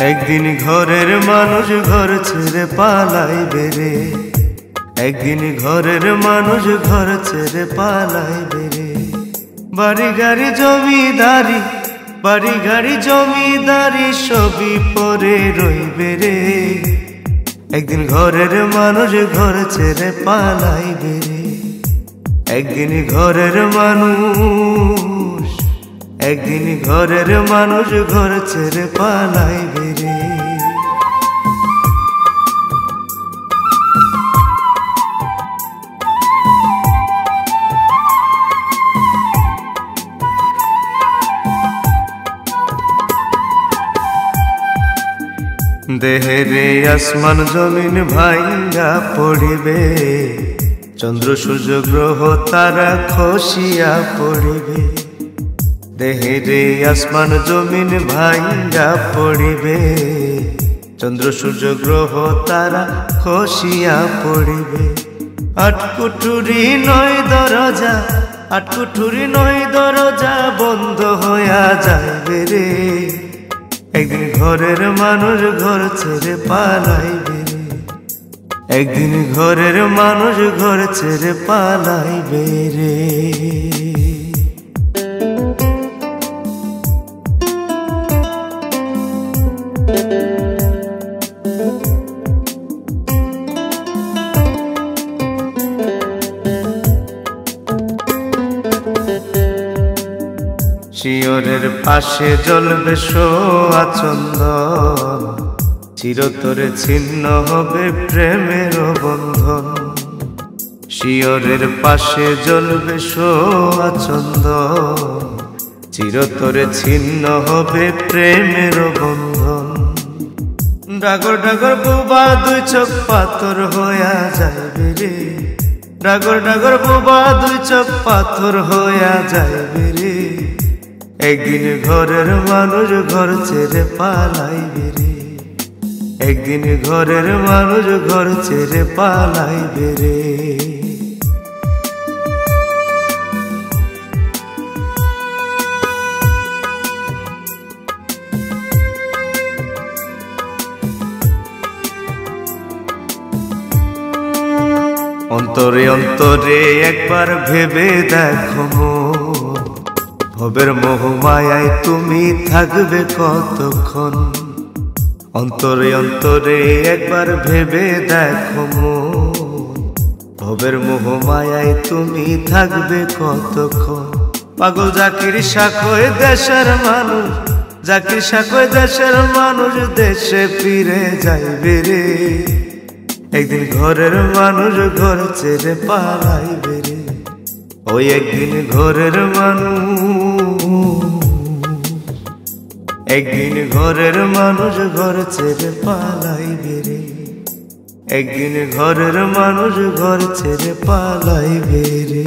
একদিন ঘরের মানুষ ঘর ছেড়ে পালাইবে রে, একদিন ঘরের মানুষ ঘর ছেড়ে পালাইবে রে। বাড়ি গাড়ি জমিদারি, বাড়ি গাড়ি জমিদারি সবই পরে রইবে রে। একদিন ঘরের মানুষ ঘর ছেড়ে পালাইবে রে, একদিন ঘরের মানুষ, একদিন ঘরের মানুষ ঘর ছেড়ে পালাইবে রে। দেহেরে আসমান জমিন ভাঙ্গা পড়িবে, চন্দ্র সূর্য গ্রহ তারা খসিয়া পড়িবে। দেহেরে আসমান জমিন ভাঙ্গা পড়িবে, চন্দ্র সূর্য গ্রহ তারা খসিয়া পড়িবে। আট কুঠুরি নয় দরজা, আট কুঠুরি নয় দরজা বন্ধ হইয়া যাইবে রে। একদিন ঘরের মানুষ ঘর ছেড়ে পালাইবে রে, একদিন ঘরের মানুষ ঘর ছেড়ে পালাইবে রে। শিয়রের পাশে জ্বলবে সোয়া চন্দন, চিরতরে ছিন্ন হবে প্রেমের বন্ধন। শিয়রের পাশে জ্বলবে সোয়া চন্দন, চিরতরে ছিন্ন হবে প্রেমের বন্ধন। ডাগর ডাগর বোবা দুই চোখ পাথর হইয়া যাইবে রে, ডাগর ডাগর বোবা দুই চোখ পাথর হইয়া যাইবে রে। একদিন ঘরের মানুষ ঘর ছেড়ে পালাইবে রে, একদিন ঘরের মানুষ ঘর ছেড়ে পালাইবে রে। অন্তরে অন্তরে একবার ভেবে দেখো মন, ভবের মোহমায়ায় তুমি থাকবে কতক্ষণ। অন্তরে অন্তরে একবার ভেবে দেখো মন, ভবের মোহমায়ায় তুমি থাকবে কতক্ষণ। পাগল জাকির সাকয় দেশের মানুষ, জাকির সাকয় দেশের মানুষ দেশে ফিরে যাইবে রে। একদিন ঘরের মানুষ ঘর ছেড়ে পালাইবে রে, ওই একদিন ঘরের মানুষ, একদিন ঘরের মানুষ ঘর ছেড়ে পালাইবে রে, একদিন ঘরের মানুষ ঘর ছেড়ে পালাইবে রে।